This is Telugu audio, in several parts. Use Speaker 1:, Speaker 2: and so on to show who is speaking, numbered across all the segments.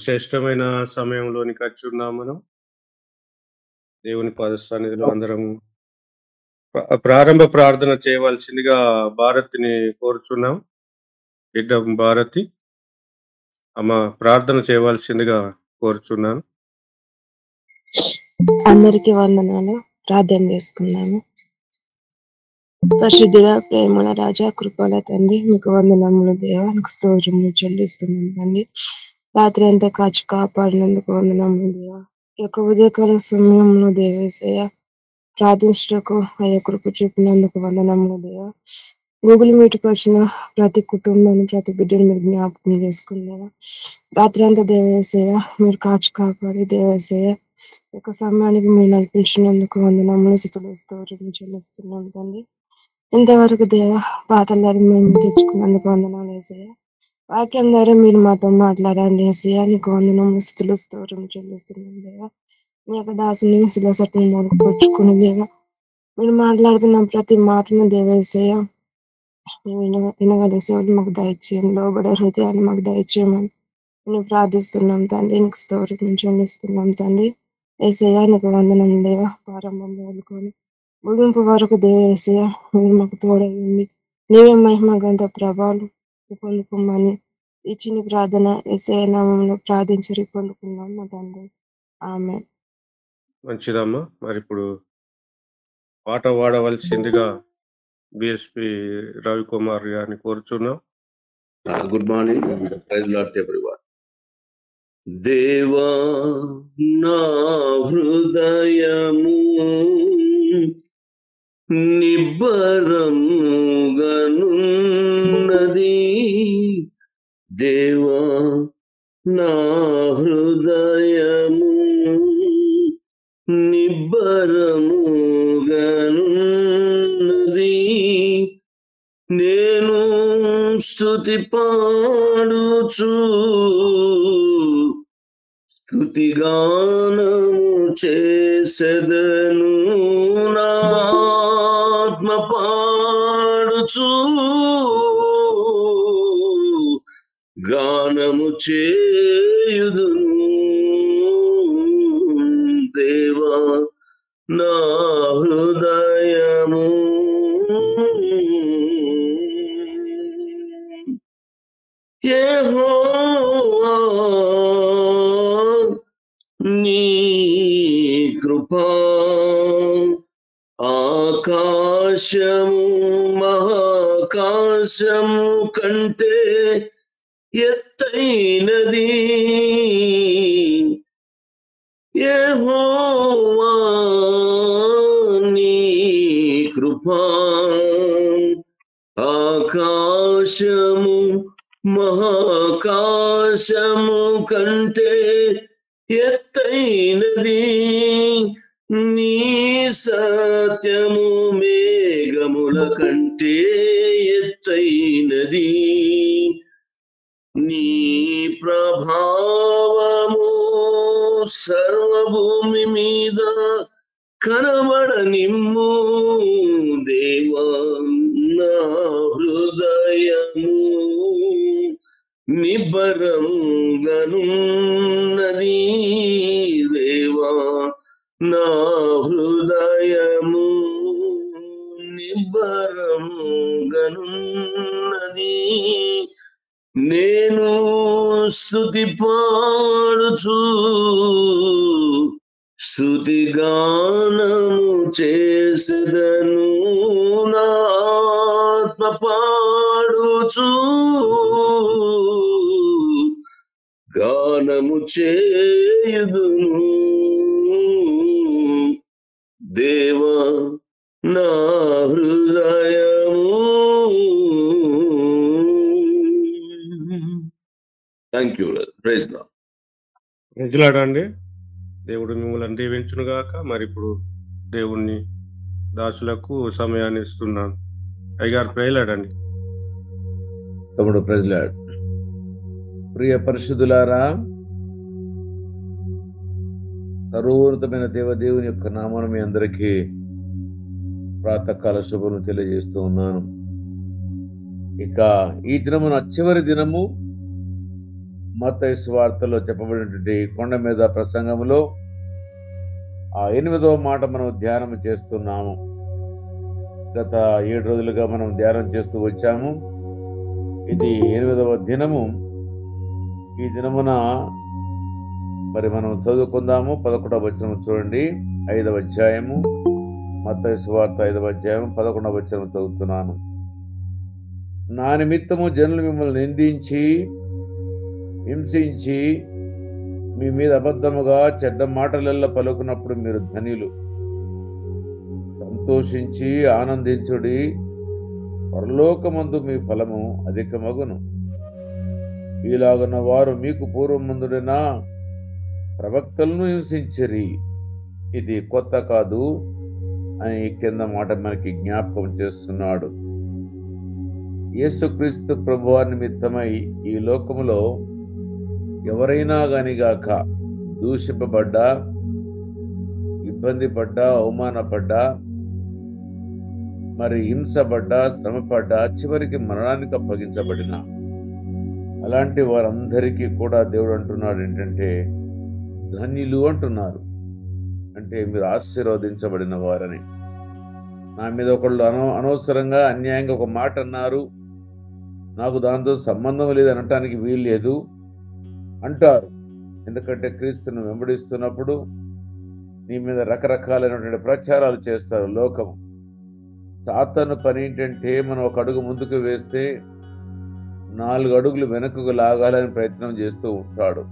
Speaker 1: శ్రేష్టమైన సమయంలోనికి వచ్చున్నాం మనం. దేవుని పాద సన్నిధిలో అందరం ప్రారంభ ప్రార్థన చేయవలసిందిగా భారతిని కోరుచున్నాం. బిడ్డ భారతి ప్రార్థన చేయవలసిందిగా కోరుచున్నాను.
Speaker 2: అందరికీ వందనాలు. ప్రార్థన చేసుకున్నాము. పరిశుద్ధుడ, ప్రేమల రాజా, కృపల తండ్రి, మీకు వందనములు దేవా, నీకు స్తోత్రములు చెల్లిస్తున్నాం తండ్రి. రాత్రి అంతా కాచి కాపాడినందుకు వందనములు దేవా. ఈ యొక్క ఉదయకాల సమయంలో దేవేశయ్య ప్రార్థించటకు అయ్యా కృప చూపినందుకు వందనములు దేవా. గూగుల్ మీట్కి వచ్చిన ప్రతి కుటుంబాన్ని, ప్రతి బిడ్డను మీరు జ్ఞాపకం చేసుకున్నారా. రాత్రి అంతా దేవేశయ్య మీరు కాచి కాపాడి దేవేశయ్య యొక్క సమయానికి మీరు నడిపించినందుకు వందనములు, స్తుతులు, స్తోత్రములు చెల్లిస్తున్నాం తండ్రి. ఇంతవరకు దేవ పాటల ద్వారా మేము తెచ్చుకున్నందుకు వందనాలు యేసయ్య. వాక్యం ద్వారా మీరు మాతో మాట్లాడండి యేసయ్య. నీకు వందనములు, స్తుతులు, స్తోత్రములు చెల్లిస్తున్నాం దేవ. నీ యొక్క దాసుని శిలసట్ని మొదలుపరుచుకుని దేవ మీరు మాట్లాడుతున్న ప్రతి మాటను దేవ యేసయ్య వినగలిగే సేవలు మాకు దయచేయండి. లోబడే హృదయాన్ని మాకు దయచేయమని మేము ప్రార్థిస్తున్నాం తండ్రి. నీకు స్తోత్రం చెల్లిస్తున్నాం తండ్రి. యేసయ్య నీకు వందనం దేవ. ప్రారంభం మొదలుకొని ముగింపు వరకు దేవ యేసయ్య మీరు మాకు తోడైంది. నీవే మహిమ గంట ప్రభావాలు పొందుకోమని ఇచ్చిన ప్రార్థన యేసయ్య నామములో ప్రార్థించి పొందుకున్నాం మా తండ్రి. ఆమేన్.
Speaker 1: మంచిదమ్మా. మరి ఇప్పుడు పాట పాడవలసిందిగా బిఎస్పి రవికుమార్ గారిని కోరుచున్నాం.
Speaker 3: Good morning. Praise Lord everyone. దేవా నా హృదయము నిబ్బరముగనున్నది. దేవా నా హృదయము నిబ్బరముగనున్నది. నేను స్తుతి పాడుచు స్తుతిగానము చేసెదను. నా ఆత్మ పాడుచు గానము చేయుదును. దేవా నా హృదయము యెహోవా నీ కృపా ఆకాశము మహాకాశము కంటే ఎత్తైనది. యెహోవా నీ కృపా ఆకాశము మహాకాశము కంటే ఎత్తైనది. నీ సత్యము మేఘముల కంటే ఎత్తైనది. నీ ప్రభావము సర్వభూమి మీద కనబడనిమ్ము. దేవా నా హృదయము నిబ్బరముగనున్నది. దేవా నా హృదయము నిబ్బరముగనున్నది. నేను స్తుతి పాడుచు స్తుతిగానము చేసెదను. నా ఆత్మ పాడుచు గానము చేయుదును. దేవా నా హృదయము. Thank you. Praise Lord.
Speaker 1: ప్రజలాడండి. దేవుడు మిమ్మల్ని దీవించును గాక. మరి ఇప్పుడు దేవుణ్ణి దాసులకు సమయాన్ని ఇస్తున్నాను. అయ్యగారు ప్రేలాడండి.
Speaker 4: తమ్ముడు ప్రైజ్ లార్డ్. ప్రియ పరిశుద్ధులారా, సర్వోన్నతమైన దేవదేవుని యొక్క నామమున మీ అందరికీ ప్రాతకాల శుభములు తెలియజేస్తూ ఉన్నాను. ఇక ఈ దినమున చివరి దినము మత్తయి సువార్తలో చెప్పబడినటువంటి కొండ మీద ప్రసంగంలో ఆ 8వ మాట మనం ధ్యానం చేస్తున్నాము. గత 7 రోజులుగా మనం ధ్యానం చేస్తూ వచ్చాము. ఇది 8వ దినము. ఈ దినమున మరి మనం చదువుకుందాము. 11వ వచనం చూడండి. 5వ అధ్యాయము మత్తయి సువార్త 5వ అధ్యాయం 11వ వచనం చదువుతున్నాను. నా నిమిత్తము జనులు మిమ్మల్ని నిందించి హింసించి మీ మీద అబద్ధముగా చెడ్డ మాటలెల్లా పలుకున్నప్పుడు మీరు ధన్యులు. సంతోషించి ఆనందించుడి, పరలోకమందు మీ ఫలము అధికమగును. ఈలాగున వారు మీకు పూర్వమందుడిన ప్రవక్తలను హింసించిరి. ఇది కొత్త కాదు అని కింద మాట మనకి జ్ఞాపకం చేస్తున్నాడు. యేసుక్రీస్తు ప్రభువారి నిమిత్తమై ఈ లోకములో ఎవరైనా గానిగాక దూషింపబడ్డా, ఇబ్బంది పడ్డా, అవమానపడ్డా, మరి హింసపడ్డా, శ్రమపడ్డా, చివరికి మరణానికి అప్పగించబడిన అలాంటి వారందరికీ కూడా దేవుడు అంటున్నాడు ఏంటంటే ధన్యులు అంటున్నారు. అంటే మీరు ఆశీర్వదించబడిన వారని. నా మీద ఒకళ్ళు అనవసరంగా అన్యాయంగా ఒక మాట అన్నారు, నాకు దాంతో సంబంధం లేదు అనటానికి వీల్లేదు అంటారు. ఎందుకంటే క్రీస్తును వెంబడిస్తున్నప్పుడు నీ మీద రకరకాలైనటువంటి ప్రచారాలు చేస్తారు లోకము. సాతాను పని ఏంటంటే మనం ఒక అడుగు ముందుకు వేస్తే 4 అడుగులు వెనకకు లాగాలని ప్రయత్నం చేస్తూ ఉంటాడు.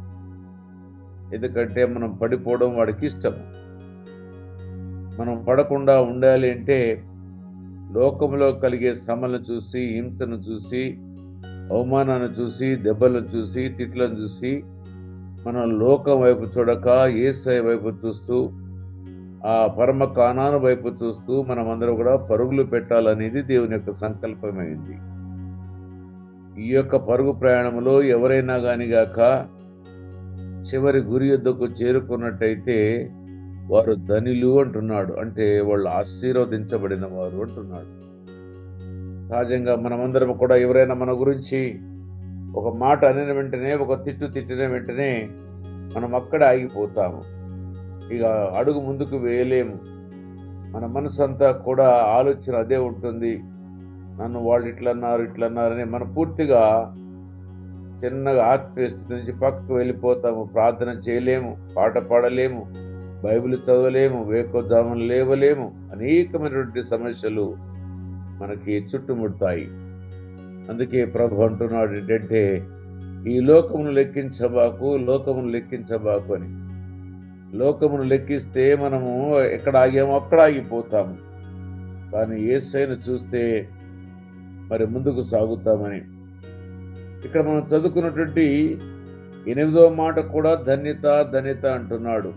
Speaker 4: ఎందుకంటే మనం పడిపోవడం వాడికి ఇష్టం. మనం పడకుండా ఉండాలి అంటే లోకంలో కలిగే శ్రమలను చూసి, హింసను చూసి, అవమానాన్ని చూసి, దెబ్బలను చూసి, తిట్లను చూసి మనం లోకం వైపు చూడక యేసయ్య వైపు చూస్తూ, ఆ పరమ కానాను వైపు చూస్తూ మనమందరం కూడా పరుగులు పెట్టాలనేది దేవుని యొక్క సంకల్పమైంది. ఈ యొక్క పరుగు ప్రయాణంలో ఎవరైనా గానిగాక చివరి గురి యొద్దకు చేరుకున్నట్టయితే వారు ధనిలు అంటున్నాడు. అంటే వాళ్ళు ఆశీర్వదించబడిన వారు అంటున్నాడు. సహజంగా మనమందరం కూడా ఎవరైనా మన గురించి ఒక మాట అనిన వెంటనే, ఒక తిట్టిన వెంటనే మనం అక్కడే ఆగిపోతాము. ఇక అడుగు ముందుకు వేయలేము. మన మనసు అంతా కూడా ఆలోచన అదే ఉంటుంది. నన్ను వాళ్ళు ఇట్లన్నారని మనం పూర్తిగా చిన్నగా ఆత్మీయస్థితి నుంచి పక్కకు వెళ్ళిపోతాము. ప్రార్థన చేయలేము, పాట పాడలేము, బైబిల్ చదవలేము, వేకోజామున లేవలేము. అనేకమైనటువంటి సమస్యలు మనకి చుట్టుముడతాయి. అందుకే ప్రభు అంటున్నాడు ఏంటంటే ఈ లోకమును లెక్కించబాకు అని. లోకమును లెక్కిస్తే మనము ఎక్కడ ఆగామో అక్కడ ఆగిపోతాము. కానీ యేసయ్యను చూస్తే మరి ముందుకు సాగుతామని ఇక్కడ మనం చదువుకున్నటువంటి 8వ మాట కూడా ధన్యత అంటున్నాడు.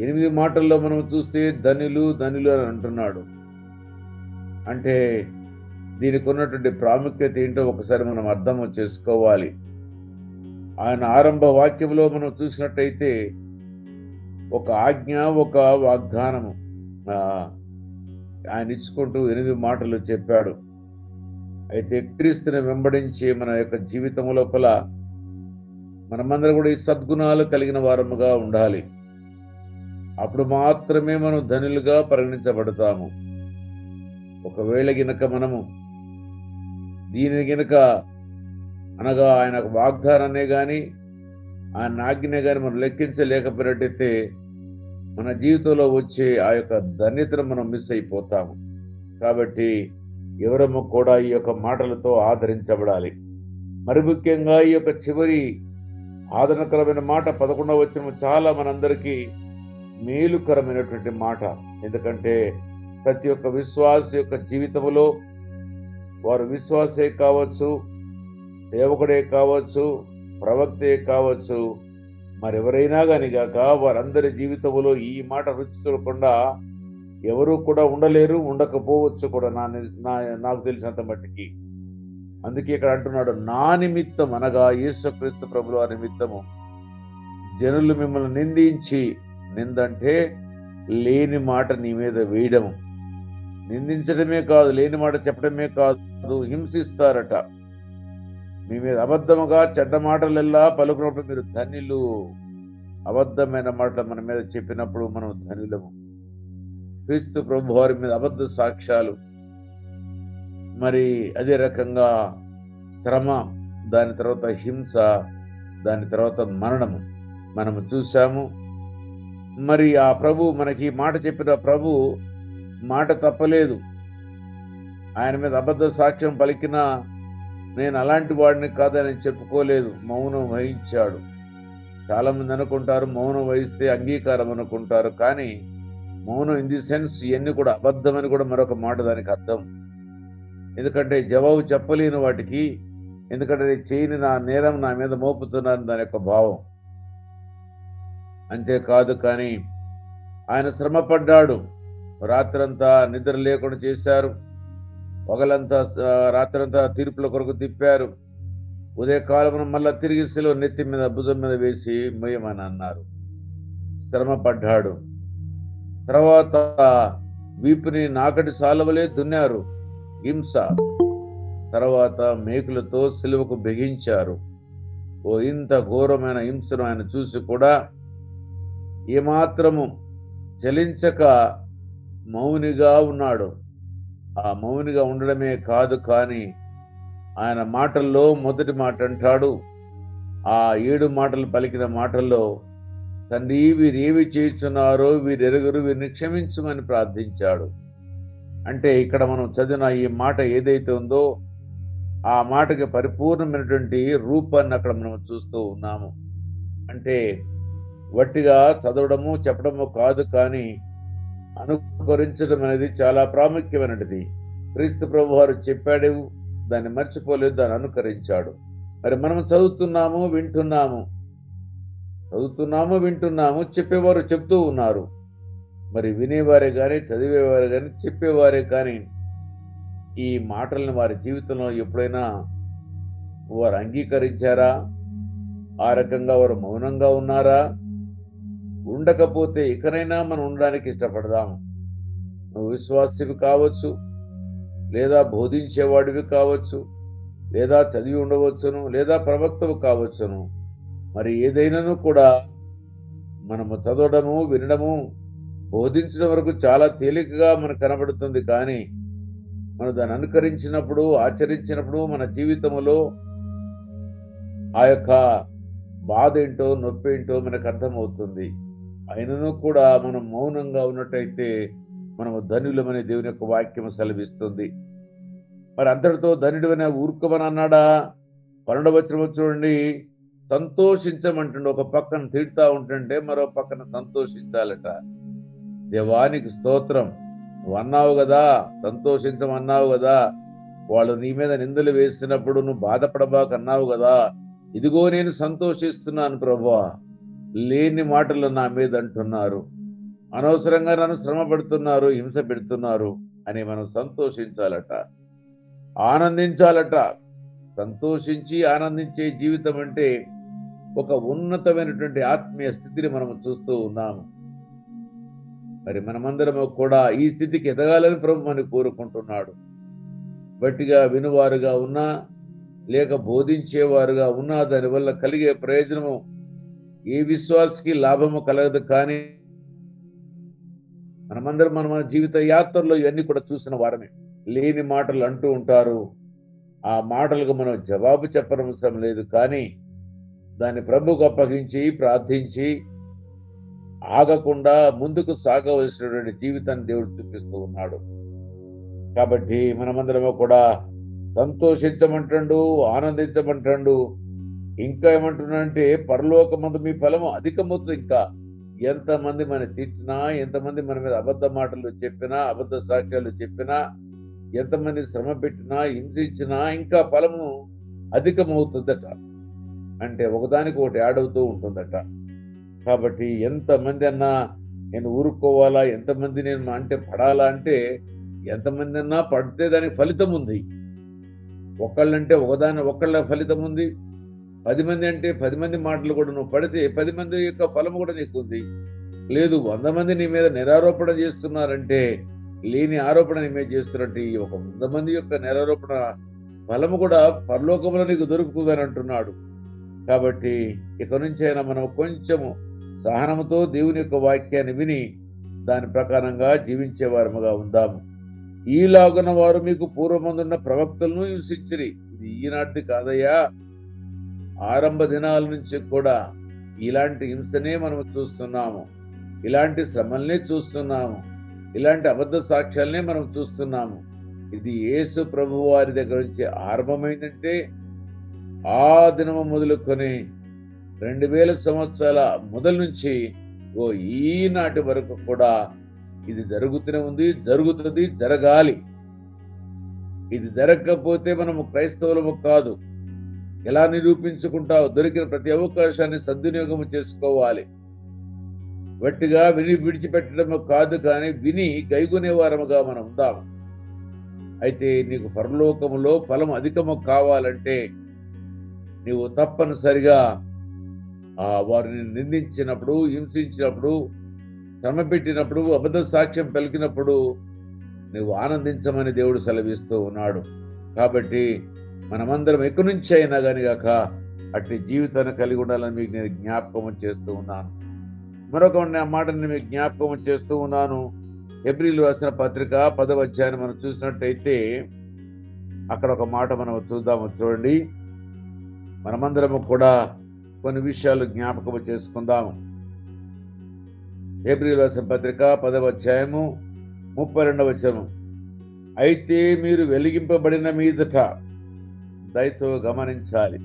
Speaker 4: 8 మాటల్లో మనం చూస్తే ధనులు అని అంటున్నాడు. అంటే దీనికి ఉన్నటువంటి ప్రాముఖ్యత ఏంటో ఒకసారి మనం అర్థం చేసుకోవాలి. ఆయన ఆరంభ వాక్యంలో మనం చూసినట్టయితే ఒక ఆజ్ఞ, ఒక వాగ్దానము ఆయన ఇచ్చుకుంటూ 8 మాటలు చెప్పాడు. అయితే క్రీస్తుని వెంబడించి మన యొక్క జీవితం లోపల మనమందరం కూడా ఈ సద్గుణాలు కలిగిన వారముగా ఉండాలి. అప్పుడు మాత్రమే మనం ధనులుగా పరిగణించబడతాము. ఒకవేళ గినక మనము దీనిని గినక అనగా ఆయన వాగ్దానాన్నే కానీ ఆయన ఆజ్ఞనే కానీ మనం లెక్కించలేకపోయినట్టయితే మన జీవితంలో వచ్చే ఆ యొక్క ధన్యతను మనం మిస్ అయిపోతాము. కాబట్టి ఎవరము కూడా ఈ యొక్క మాటలతో ఆదరించబడాలి. మరి ముఖ్యంగా ఈ యొక్క చివరి ఆదరణకరమైన మాట 11వ వచనం చాలా మనందరికీ మేలుకరమైనటువంటి మాట. ఎందుకంటే ప్రతి ఒక్క విశ్వాస యొక్క జీవితంలో వారు విశ్వాసే కావచ్చు, సేవకుడే కావచ్చు, ప్రవక్తే కావచ్చు, మరెవరైనా కానీ గాక వారందరి జీవితంలో ఈ మాట రుచి చూడకుండా ఎవరు కూడా ఉండలేరు, ఉండకపోవచ్చు కూడా నాకు తెలిసినంత మట్టికి. అందుకే ఇక్కడ అంటున్నాడు నా నిమిత్తం అనగా యేసుక్రీస్తు ప్రభుల వారి నిమిత్తము జనులు మిమ్మల్ని నిందించి, నిందంటే లేని మాట నీ మీద వేయడము, నిందించడమే కాదు, లేని మాట చెప్పడమే కాదు, హింసిస్తారట. మీ మీద అబద్ధముగా చెడ్డ మాటలెల్లా పలుకున్నప్పుడు మీరు ధన్యులు. అబద్ధమైన మాటలు మన మీద చెప్పినప్పుడు మనం ధన్యులము. క్రీస్తు ప్రభు వారి మీద అబద్ధ సాక్ష్యాలు, మరి అదే రకంగా శ్రమ, దాని తర్వాత హింస, దాని తర్వాత మరణము మనము చూసాము. మరి ఆ ప్రభు మనకి మాట చెప్పిన ప్రభు మాట తప్పలేదు. ఆయన మీద అబద్ధ సాక్ష్యం పలికిన నేను అలాంటి వాడిని కాదని చెప్పుకోలేదు, మౌనం వహించాడు. చాలా మంది అనుకుంటారు మౌనం వహిస్తే అంగీకారం అనుకుంటారు, కానీ మౌనం ఇన్ ది సెన్స్ ఇవన్నీ కూడా అబద్ధమని కూడా మరొక మాట దానికి అర్థం. ఎందుకంటే జవాబు చెప్పలేని వాటికి, ఎందుకంటే నేను చేయని నా నేరం నా మీద మోపుతున్నాను దాని యొక్క భావం. అంతేకాదు కానీ ఆయన శ్రమ పడ్డాడు. రాత్రంతా నిద్ర లేకుండా చేశారు, పగలంతా రాత్రంతా తీర్పుల కొరకు తిప్పారు. ఉదయకాలం మళ్ళా తిరిగి శిలువ నెత్తి మీద భుజం మీద వేసి మొయ్యమని అన్నారు. శ్రమ పడ్డాడు. తర్వాత వీపుని నాకటి సాలవలే దున్నారు, హింస. తర్వాత మేకులతో శిలువకు బిగించారు. ఇంత ఘోరమైన హింసను ఆయన చూసి కూడా ఏమాత్రము చలించక మౌనిగా ఉన్నాడు. ఆ మౌనిగా ఉండడమే కాదు కానీ ఆయన మాటల్లో మొదటి మాట అంటాడు, ఆ 7 మాటలు పలికిన మాటల్లో, తండ్రి వీరేమి చేస్తున్నారో వీరెరుగురు వీరిని క్షమించమని ప్రార్థించాడు. అంటే ఇక్కడ మనం చదివిన ఈ మాట ఏదైతే ఉందో ఆ మాటకి పరిపూర్ణమైనటువంటి రూపాన్ని అక్కడ మనం చూస్తూ ఉన్నాము. అంటే వట్టిగా చదవడము చెప్పడము కాదు కానీ అనుకరించడం అనేది చాలా ప్రాముఖ్యమైనది. క్రీస్తు ప్రభు వారు చెప్పాడు, దాన్ని మర్చిపోలేదు, దాన్ని అనుకరించాడు. మరి మనం చదువుతున్నాము వింటున్నాము, చెప్పేవారు చెప్తూ ఉన్నారు. మరి వినేవారే కానీ చదివేవారే కానీ చెప్పేవారే కానీ ఈ మాటలను వారి జీవితంలో ఎప్పుడైనా వారు అంగీకరించారా? ఆ రకంగా వారు మౌనంగా ఉన్నారా? ఉండకపోతే ఇకనైనా మనం ఉండడానికి ఇష్టపడదాము. నువ్వు విశ్వాసివి కావచ్చు, లేదా బోధించేవాడివి కావచ్చు, లేదా చదివి ఉండవచ్చును, లేదా ప్రవక్తవు కావచ్చును. మరి ఏదైనాను కూడా మనము చదవడము, వినడము, బోధించడం వరకు చాలా తేలికగా మనకు కనబడుతుంది. కానీ మనం దాన్ని అనుకరించినప్పుడు, ఆచరించినప్పుడు మన జీవితంలో ఆ యొక్క బాధ ఏంటో, నొప్పి ఏంటో మనకు అర్థమవుతుంది. అయినను కూడా మనం మౌనంగా ఉన్నట్టయితే మనము ధన్యులమని దేవుని యొక్క వాక్యం సెలవిస్తుంది. మరి అంతటితో ధన్యుడమని ఊరుకోమని అన్నాడా? 12వ వచనం చూడండి, సంతోషించమంటుండే. ఒక పక్కన తిడుతూ ఉంటుంటే మరో పక్కన సంతోషించాలట. దేవానికి స్తోత్రం. నువ్వు అన్నావు కదా, సంతోషించమన్నావు కదా, వాళ్ళు నీ మీద నిందలు వేసినప్పుడు నువ్వు బాధపడబాకన్నావు కదా, ఇదిగో నేను సంతోషిస్తున్నాను ప్రభువా, లేని మాటలు నా మీద అంటున్నారు, అనవసరంగా నన్ను శ్రమ పెడుతున్నారు, హింస పెడుతున్నారు అని మనం సంతోషించాలట, ఆనందించాలట. సంతోషించి ఆనందించే జీవితం అంటే ఒక ఉన్నతమైనటువంటి ఆత్మీయ స్థితిని మనం చూస్తూ ఉన్నాము. మరి మనమందరము కూడా ఈ స్థితికి ఎదగాలని ప్రభు మనని కోరుకుంటున్నాడు. గట్టిగా వినువారుగా ఉన్నా లేక బోధించేవారుగా ఉన్నా దానివల్ల కలిగే ప్రయోజనము ఏ విశ్వాసకి లాభము కలగదు. కానీ మనమందరం మన జీవిత యాత్రలో ఇవన్నీ కూడా చూసిన వారమే. లేని మాటలు అంటూ ఉంటారు, ఆ మాటలకు మనం జవాబు చెప్పనవసరం లేదు. కానీ దాన్ని ప్రభుకు అప్పగించి ప్రార్థించి ఆగకుండా ముందుకు సాగవలసినటువంటి జీవితాన్ని దేవుడు చూపిస్తూ ఉన్నాడు. కాబట్టి మనమందరము కూడా సంతోషించమంటాడు, ఆనందించమంటాడు. ఇంకా ఏమంటున్నాడంటే పరలోకమందు మీ ఫలము అధికమవుతుంది. ఇంకా ఎంతమంది మన తిట్టినా, ఎంతమంది మన మీద అబద్ధ మాటలు చెప్పినా, అబద్ధ సాక్ష్యాలు చెప్పినా, ఎంతమంది శ్రమ పెట్టినా, హింసించినా ఇంకా ఫలము అధికమవుతుందట. అంటే ఒకదానికి ఒకటి యాడ్ అవుతూ ఉంటుందట. కాబట్టి ఎంతమంది అన్నా నేను ఊరుకోవాలా, ఎంతమంది నేను అంటే పడాలా అంటే ఎంతమంది అన్నా పడితే దానికి ఫలితం ఉంది. ఒకళ్ళంటే ఒకళ్ళ ఫలితం ఉంది. 10 మంది అంటే 10 మంది మాటలు కూడా నువ్వు పడితే 10 మంది యొక్క ఫలం కూడా నీకు ఉంది. లేదు 100 మంది నీ మీద నిరారోపణ చేస్తున్నారంటే, లేని ఆరోపణ నీ మీద చేస్తున్నట్టు 100 మంది యొక్క నిరారోపణ ఫలము కూడా పరలోకంలో నీకు దొరుకుతుందని అంటున్నాడు. కాబట్టి ఇక నుంచి అయినా మనం కొంచెము సహనముతో దేవుని యొక్క వాక్యాన్ని విని దాని ప్రకారంగా జీవించేవారముగా ఉందాము. ఈలాగున వారు మీకు పూర్వమందున్న ప్రవక్తలను హింసించిరి. ఇది ఈనాటిది కాదయ్యా, ఆరంభ దినాల నుంచి కూడా ఇలాంటి హింసనే మనం చూస్తున్నాము, ఇలాంటి శ్రమల్నే చూస్తున్నాము, ఇలాంటి అబద్ధ సాక్ష్యాలనే మనం చూస్తున్నాము. ఇది యేసు ప్రభు వారి దగ్గర నుంచి ఆరంభమైందంటే ఆ దినము మొదలుకొని 2000 సంవత్సరాల మొదలు నుంచి ఈనాటి వరకు కూడా ఇది జరుగుతూనే ఉంది, జరుగుతుంది, జరగాలి. ఇది జరగకపోతే మనము క్రైస్తవులము కాదు. ఎలా నిరూపించుకుంటావు? దొరికిన ప్రతి అవకాశాన్ని సద్వినియోగం చేసుకోవాలి. వట్టిగా విని విడిచిపెట్టడము కాదు, కానీ విని గైగునే వారముగా మనం ఉందాము. అయితే నీకు పరలోకములో ఫలం అధికము కావాలంటే నీవు తప్పనిసరిగా వారిని నిందించినప్పుడు, హింసించినప్పుడు, శ్రమ పెట్టినప్పుడు, అబద్ధ సాక్ష్యం పలికినప్పుడు నువ్వు ఆనందించమని దేవుడు సెలవిస్తూ ఉన్నాడు. కాబట్టి మనమందరం ఎక్కడి నుంచి అయినా కానీ కాక అట్టి జీవితాన్ని కలిగి ఉండాలని మీకు నేను జ్ఞాపకం చేస్తూ ఉన్నాను. మరొక మాటని మీకు జ్ఞాపకం చేస్తూ ఉన్నాను. హెబ్రీలు రాసిన పత్రిక 10వ అధ్యాయాన్ని మనం చూసినట్టయితే అక్కడ ఒక మాట మనం చూద్దాము. చూడండి, మనమందరము కూడా కొన్ని విషయాలు జ్ఞాపకం చేసుకుందాము. హెబ్రీలు రాసిన పత్రిక 10వ అధ్యాయము 32వ వచనం. అయితే మీరు వెలిగింపబడిన మీదట దయతో గమనించాలి,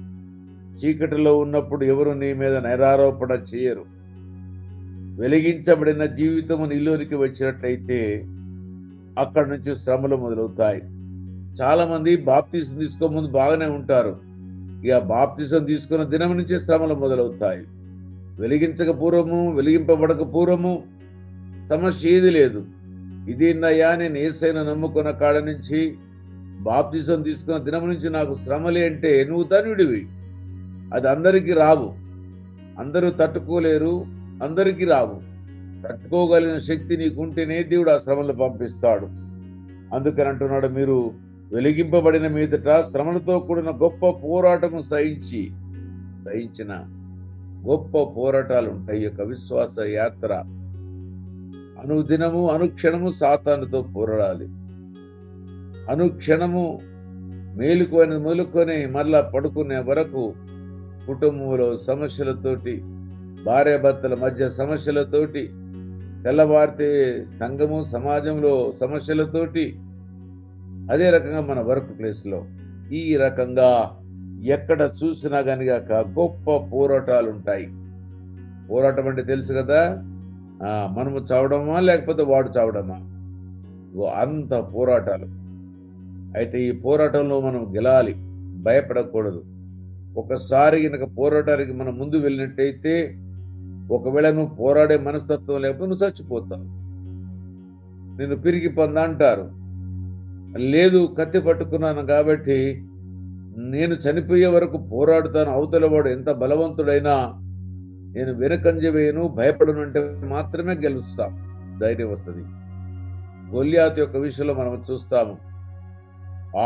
Speaker 4: చీకటిలో ఉన్నప్పుడు ఎవరు నీ మీద నేరారోపణ చేయరు. వెలిగించబడిన జీవితము నీలోనికి వచ్చినట్లయితే అక్కడి నుంచి శ్రమలు మొదలవుతాయి. చాలా మంది బాప్తిసం తీసుకోముందు బాగానే ఉంటారు. ఇక బాప్తిసం తీసుకున్న దినం నుంచి శ్రమలు మొదలవుతాయి. వెలిగించక పూర్వము, వెలిగింపబడక పూర్వము సమస్య ఏది లేదు. ఇదేనయ్యా, నేను యేసయ్యను నమ్ముకున్న కాడ నుంచి, బాప్తిసం తీసుకున్న దినం నుంచి నాకు శ్రమలే అంటే నువ్వు ధన్యుడివి. అది అందరికీ రావు, అందరూ తట్టుకోలేరు, అందరికీ రావు. తట్టుకోగలిగిన శక్తి నీకుంటేనే దేవుడు ఆ శ్రమలను పంపిస్తాడు. అందుకని అంటున్నాడు, మీరు వెలిగింపబడిన మీదట శ్రమలతో కూడిన గొప్ప పోరాటము సహించిన గొప్ప పోరాటాలు ఉంటాయి. యొక్క విశ్వాస యాత్ర అనుదినము అనుక్షణము సాతానుతో పోరాడాలి. అనుక్షణము మొదలుకొని మరలా పడుకునే వరకు కుటుంబంలో సమస్యలతోటి, భార్యాభర్తల మధ్య సమస్యలతోటి, తెల్లవారితే సంఘము సమాజంలో సమస్యలతోటి, అదే రకంగా మన వర్క్ ప్లేస్లో ఈ రకంగా ఎక్కడ చూసినా కానీ కాక గొప్ప పోరాటాలు ఉంటాయి. పోరాటం అంటే తెలుసు కదా, మనము చావడమా లేకపోతే వాడు చావడమా, అంత పోరాటాలు. అయితే ఈ పోరాటంలో మనం గెలాలి, భయపడకూడదు. ఒకసారి కనుక పోరాటానికి మనం ముందు వెళ్ళినట్టయితే, ఒకవేళ నువ్వు పోరాడే మనస్తత్వం లేకపోతే నువ్వు చచ్చిపోతావు. నిన్ను పిరికి పొందా అంటారు. లేదు, కత్తి పట్టుకున్నాను కాబట్టి నేను చనిపోయే వరకు పోరాడుతాను, అవతల వాడు ఎంత బలవంతుడైనా నేను వెనుకంజ వేయను, భయపడను అంటే మాత్రమే గెలుస్తాం, ధైర్యం వస్తుంది. గొల్యాతు యొక్క విషయంలో మనం చూస్తాము.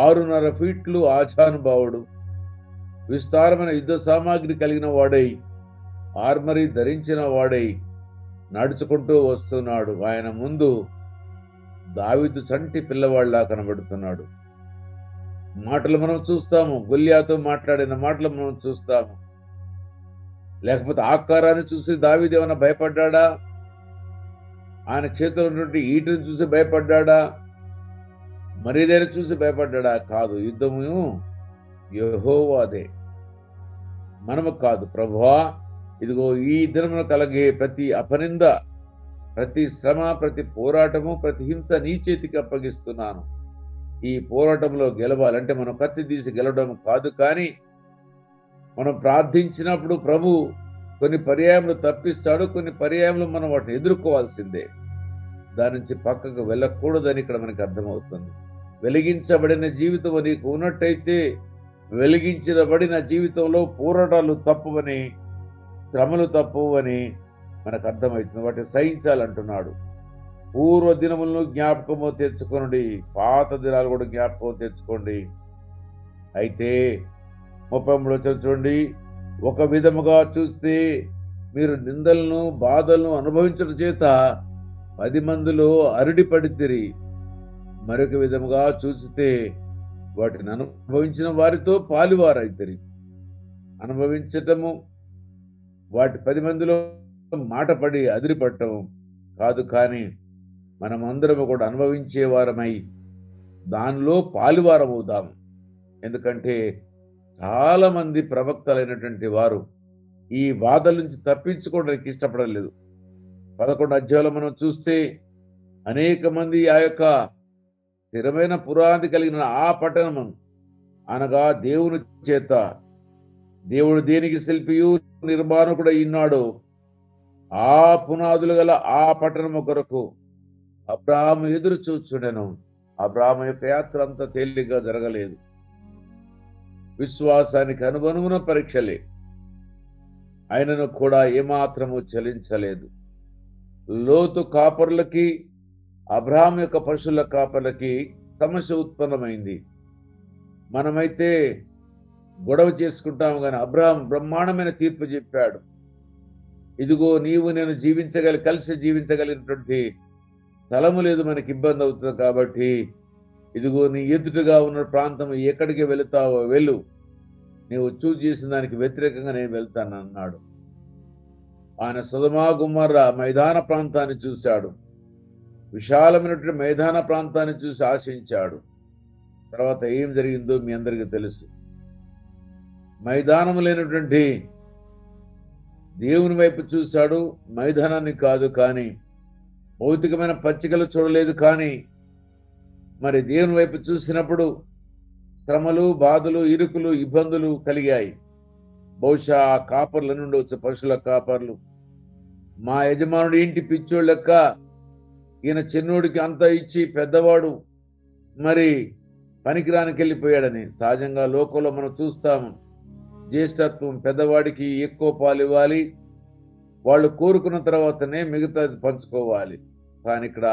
Speaker 4: 6.5 ఫీట్లు ఆజానుభావుడు, విస్తారమైన యుద్ధ సామాగ్రి కలిగిన వాడై, ఆర్మరీ ధరించిన వాడై నడుచుకుంటూ వస్తున్నాడు. ఆయన ముందు దావీదు చంటి పిల్లవాళ్ళలా కనబడుతున్నాడు. మాటలు మనం చూస్తాము, గొల్యాతో మాట్లాడిన మాటలు మనం చూస్తాము. లేకపోతే ఆకారాన్ని చూసి దావీదు ఏమైనా భయపడ్డా? ఆయన చేతిలో ఉన్నటువంటి ఈటను చూసి భయపడ్డా? మరేదైనా చూసి భయపడ్డా? కాదు. యుద్ధము యెహోవాదే, మనము కాదు. ప్రభువా, ఇదిగో ఈ దినమున కలిగే ప్రతి అపనింద, ప్రతి శ్రమ, ప్రతి పోరాటము, ప్రతి హింస నీ చేతికి అప్పగిస్తున్నాను. ఈ పోరాటంలో గెలవాలంటే మనం కత్తి తీసి గెలవడం కాదు, కానీ మనం ప్రార్థించినప్పుడు ప్రభు కొన్ని పర్యాయములు తప్పిస్తాడు, కొన్ని పర్యాయములు మనం వాటిని ఎదుర్కోవాల్సిందే. దాని నుంచి పక్కకు వెళ్ళకూడదని ఇక్కడ మనకు అర్థమవుతుంది. వెలిగించబడిన జీవితం నీకు ఉన్నట్టయితే, వెలిగించబడిన జీవితంలో పోరాటాలు తప్పవని, శ్రమలు తప్పవని మనకు అర్థమవుతుంది. వాటిని సహించాలంటున్నాడు. పూర్వ దినములను జ్ఞాపకము తెచ్చుకోండి, పాత దినాలు కూడా జ్ఞాపకం తెచ్చుకోండి. అయితే 33 వచనం చూడండి, ఒక విధముగా చూస్తే మీరు నిందలను బాధలను అనుభవించడం చేత 10 మందిలో అరడి పడితిరి, మరొక విధముగా చూస్తే వాటిని అనుభవించిన వారితో పాలువారైతిరి. అనుభవించటము వాటి 10 మందిలో మాట పడి అదిరిపట్టము కాదు, కానీ మనమందరము కూడా అనుభవించే వారమై దానిలో పాలువారమవుదాము. ఎందుకంటే చాలా మంది ప్రవక్తలైనటువంటి వారు ఈ బాధల నుంచి తప్పించుకోవడానికి ఇష్టపడలేదు. 11 అధ్యాయంలో మనం చూస్తే అనేక మంది ఆ యొక్క స్థిరమైన పునాది కలిగిన ఆ పట్టణము అనగా దేవుని చేత, దేవుడు దేనికి శిల్పియు నిర్మాణకుడు ఉన్నాడు, ఆ పునాదులు గల ఆ పట్టణము కొరకు అబ్రాహాము ఎదురు చూచుండెను. అబ్రాహాము యొక్క యాత్ర అంత తేలిగ్గా జరగలేదు. విశ్వాసానికి అనుగుణమైన పరీక్షలే, ఆయనను కూడా ఏమాత్రము చలించలేదు. లోతు కాపరులకి అబ్రాహాం యొక్క పశువుల కాపర్లకి సమస్య ఉత్పన్నమైంది. మనమైతే గొడవ చేసుకుంటాము, కానీ అబ్రాహాం బ్రహ్మాండమైన తీర్పు చెప్పాడు. ఇదిగో నీవు నేను కలిసి జీవించగలిగినటువంటి స్థలము లేదు, మనకి ఇబ్బంది అవుతుంది. కాబట్టి ఇదిగో నీ ఎదుటిగా ఉన్న ప్రాంతం ఎక్కడికి వెళుతావో వెళ్ళు, నీవు చూజ్ చేసిన దానికి వ్యతిరేకంగా నేను వెళ్తాను అన్నాడు. ఆయన సొదొమ గొమొర్రా మైదాన ప్రాంతాన్ని చూశాడు, విశాలమైనటువంటి మైదాన ప్రాంతాన్ని చూసి ఆశించాడు. తర్వాత ఏం జరిగిందో మీ అందరికీ తెలుసు. మైదానం లేనటువంటి దేవుని వైపు చూశాడు, మైదానాన్ని కాదు. కానీ భౌతికమైన పచ్చికలు చూడలేదు. కానీ మరి దేవుని వైపు చూసినప్పుడు శ్రమలు, బాధలు, ఇరుకులు, ఇబ్బందులు కలిగాయి. బహుశా ఆ కాపర్ల నుండి వచ్చే పశువుల కాపర్లు, మా యజమానుడు ఇంటి పిచ్చోడు లెక్క, ఈయన చిన్నోడికి అంతా ఇచ్చి పెద్దవాడు మరి పనికిరానికి వెళ్ళిపోయాడని. సహజంగా లోకంలో మనం చూస్తాము, జ్యేష్ఠత్వం పెద్దవాడికి ఎక్కువ పాలు ఇవ్వాలి, వాళ్ళు కోరుకున్న తర్వాతనే మిగతాది పంచుకోవాలి. కానీ ఇక్కడ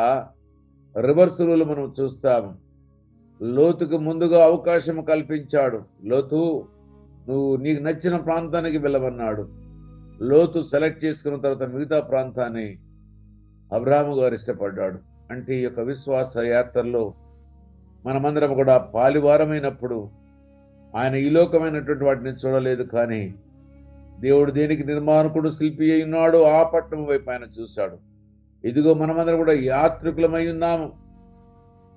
Speaker 4: రివర్స్ రూల్ మనం చూస్తాము. లోతుకు ముందుగా అవకాశం కల్పించాడు. లోతు, నువ్వు నీకు నచ్చిన ప్రాంతానికి వెళ్ళమన్నాడు. లోతు సెలెక్ట్ చేసుకున్న తర్వాత మిగతా ప్రాంతాన్ని అబ్రాహాము గారు ఇష్టపడ్డాడు. అంటే ఈ యొక్క విశ్వాస యాత్రలో మనమందరం కూడా పాలివారమైనప్పుడు ఆయన ఈ లోకమైనటువంటి వాటిని చూడలేదు. కానీ దేవుడు దేనికి నిర్మాణకుడు శిల్పి అయి ఉన్నాడు, ఆ పట్టణం వైపు ఆయన చూశాడు. ఇదిగో మనమందరం కూడా యాత్రికులమై ఉన్నాము.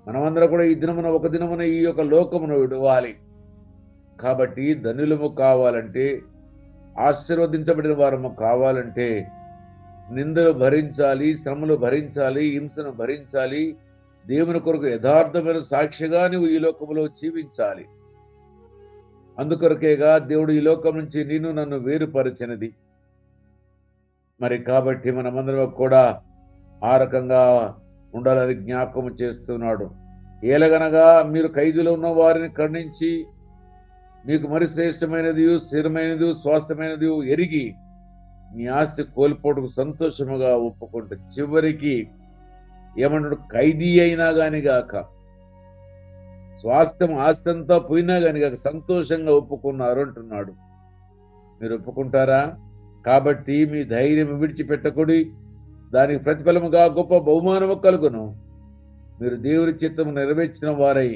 Speaker 4: మనమందరం కూడా ఈ దినమున ఒక దినమున ఈ యొక్క లోకమును విడవాలి. కాబట్టి ధనులము కావాలంటే, ఆశీర్వదించబడిన వారము కావాలంటే నిందలు భరించాలి, శ్రమలు భరించాలి, హింసను భరించాలి. దేవుని కొరకు యథార్థమైన సాక్షిగా నువ్వు ఈ లోకములో జీవించాలి. అందుకొరకేగా దేవుడు ఈ లోకం నుంచి నిన్ను నన్ను వేరుపరిచినది. మరి కాబట్టి మనమందరం కూడా ఆ రకంగా ఉండాలని జ్ఞాపకం చేస్తున్నాడు. ఏలగనగా మీరు ఖైదులో ఉన్న వారిని ఖండించి మీకు మరి శ్రేష్టమైనది, స్థిరమైనది, స్వాస్థ్యమైనది ఎరిగి నీ ఆస్తి కోల్పోటుకు సంతోషముగా ఒప్పుకుంటే, చివరికి ఏమన్నాడు, ఖైదీ అయినా గాని గాక, స్వాస్థ్యం ఆస్తి అంతా పోయినా గాని గాక సంతోషంగా ఒప్పుకున్నారు అంటున్నాడు. మీరు ఒప్పుకుంటారా? కాబట్టి మీ ధైర్యం విడిచిపెట్టకుడి, దానికి ప్రతిఫలముగా గొప్ప బహుమానము కలుగును. మీరు దేవుని చిత్తము నెరవేర్చిన వారై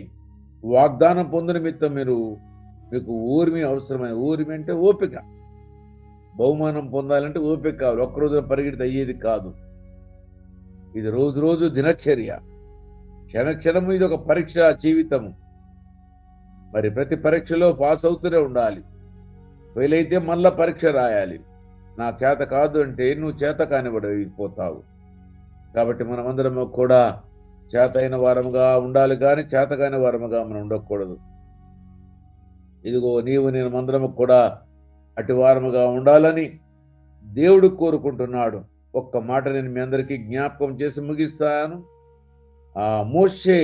Speaker 4: వాగ్దానం పొందిన నిమిత్తం మీకు ఊర్మి అవసరమైన, ఊర్మి అంటే ఓపిక. బహుమానం పొందాలంటే ఓపిక కావాలి. ఒక్కరోజున పరిగెడితే అయ్యేది కాదు. ఇది రోజు రోజు దినచర్య, క్షణక్షణము ఇది ఒక పరీక్ష జీవితము. మరి ప్రతి పరీక్షలో పాస్ అవుతూనే ఉండాలి. ఫెయిల్ అయితే మళ్ళా పరీక్ష రాయాలి. నా చేత కాదు అంటే నువ్వు చేత కానివ్వడిపోతావు. కాబట్టి మనమందరము కూడా చేత అయిన వారముగా ఉండాలి, కానీ చేత కాని వారముగా మనం ఉండకూడదు. ఇదిగో నీవు నేను మందరము కూడా అటు వారముగా ఉండాలని దేవుడు కోరుకుంటున్నాడు. ఒక్క మాట నేను మీ అందరికీ జ్ఞాపకం చేసి ముగిస్తాను. మోషే,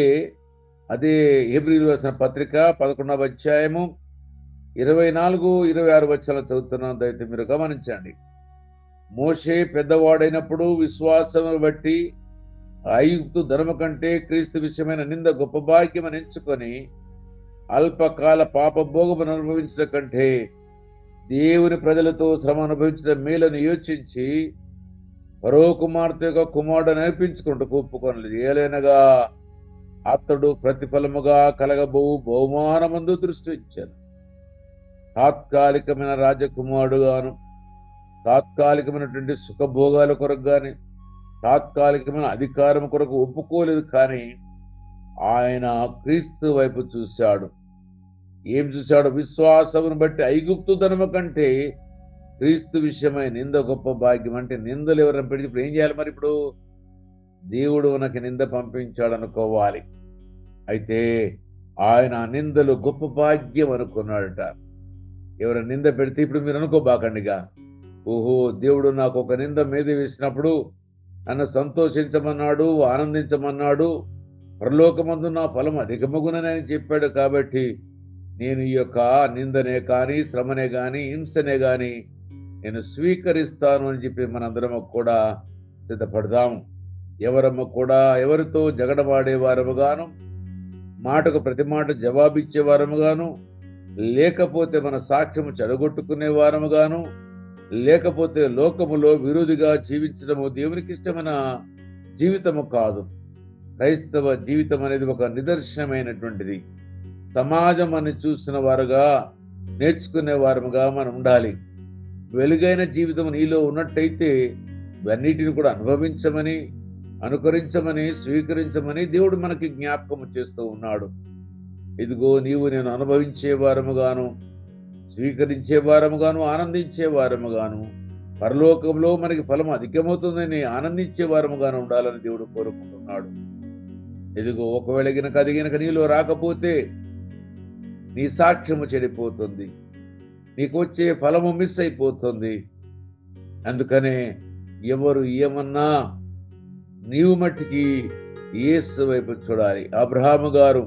Speaker 4: అదే హెబ్రీయులకు రాసిన పత్రిక 11వ అధ్యాయము 24-26 వచనాలు చదువుతున్నాను, దయచేసి మీరు గమనించండి. మోషే పెద్దవాడైనప్పుడు విశ్వాసమును బట్టి ఐగుప్తు ధర్మ కంటే క్రీస్తు విషయమైన నింద గొప్ప భాగ్యమని ఎంచుకొని అల్పకాల పాప భోగమును అనుభవించడం కంటే దేవుని ప్రజలతో శ్రమ అనుభవించడం మేలని యోచించి పరో కుమార్తె యొక్క కుమారుడు నేర్పించుకుంటూ ఒప్పుకొనలేదు. ఏలైనగా అతడు ప్రతిఫలముగా కలగబోవు బహుమానమందు దృష్టి ఇచ్చాను. తాత్కాలికమైన రాజకుమారుడుగాను, తాత్కాలికమైనటువంటి సుఖభోగాల కొరకు గాని, తాత్కాలికమైన అధికారం కొరకు ఒప్పుకోలేదు. కానీ ఆయన క్రీస్తు వైపు చూశాడు. ఏం చూశాడు? విశ్వాసమును బట్టి ఐగుప్తు ధనము కంటే క్రీస్తు విషయమై నింద గొప్ప భాగ్యం. అంటే నిందలు ఎవరైనా పెడితే ఇప్పుడు ఏం చేయాలి? మరి ఇప్పుడు దేవుడు మనకి నింద పంపించాడు అనుకోవాలి. అయితే ఆయన నిందలు గొప్ప భాగ్యం అనుకున్నాడట. ఎవరైనా నింద పెడితే ఇప్పుడు మీరు అనుకోబాకండిగా, ఓహో దేవుడు నాకు ఒక నింద మీద వేసినప్పుడు నన్ను సంతోషించమన్నాడు, ఆనందించమన్నాడు, పరలోకమందు నా ఫలం అధికమగునని చెప్పాడు, కాబట్టి నేను ఈ యొక్క నిందనే కానీ, శ్రమనే కానీ, హింసనే కానీ నేను స్వీకరిస్తాను అని చెప్పి మనందరము కూడా సిద్ధపడదాము. ఎవరము కూడా ఎవరితో జగడమాడేవారముగాను, మాటకు ప్రతి మాట జవాబిచ్చేవారముగాను, లేకపోతే మన సాక్ష్యము చెడగొట్టుకునే వారముగాను, లేకపోతే లోకములో విరోధిగా జీవించడము దేవునికి ఇష్టమైన జీవితము కాదు. క్రైస్తవ జీవితం అనేది ఒక నిదర్శనమైనటువంటిది. సమాజం అని చూసిన వారుగా, నేర్చుకునే వారముగా మనం ఉండాలి. వెలుగైన జీవితం నీలో ఉన్నట్టయితే ఇవన్నిటిని కూడా అనుభవించమని, అనుకరించమని, స్వీకరించమని దేవుడు మనకి జ్ఞాపకం చేస్తూ ఉన్నాడు. ఇదిగో నీవు నేను అనుభవించే వారముగాను, స్వీకరించే వారముగాను, ఆనందించే వారముగాను, పరలోకంలో మనకి ఫలం అధికమవుతుందని ఆనందించే వారముగాను ఉండాలని దేవుడు కోరుకుంటున్నాడు. ఇదిగో ఒకవేళ గనక నీలో రాకపోతే నీ సాక్ష్యము చెడిపోతుంది, నీకు వచ్చే ఫలము మిస్ అయిపోతుంది. అందుకనే ఎవరు ఏమన్నా నీవు మట్టికి యేసు వైపు చూడాలి. అబ్రహాము గారు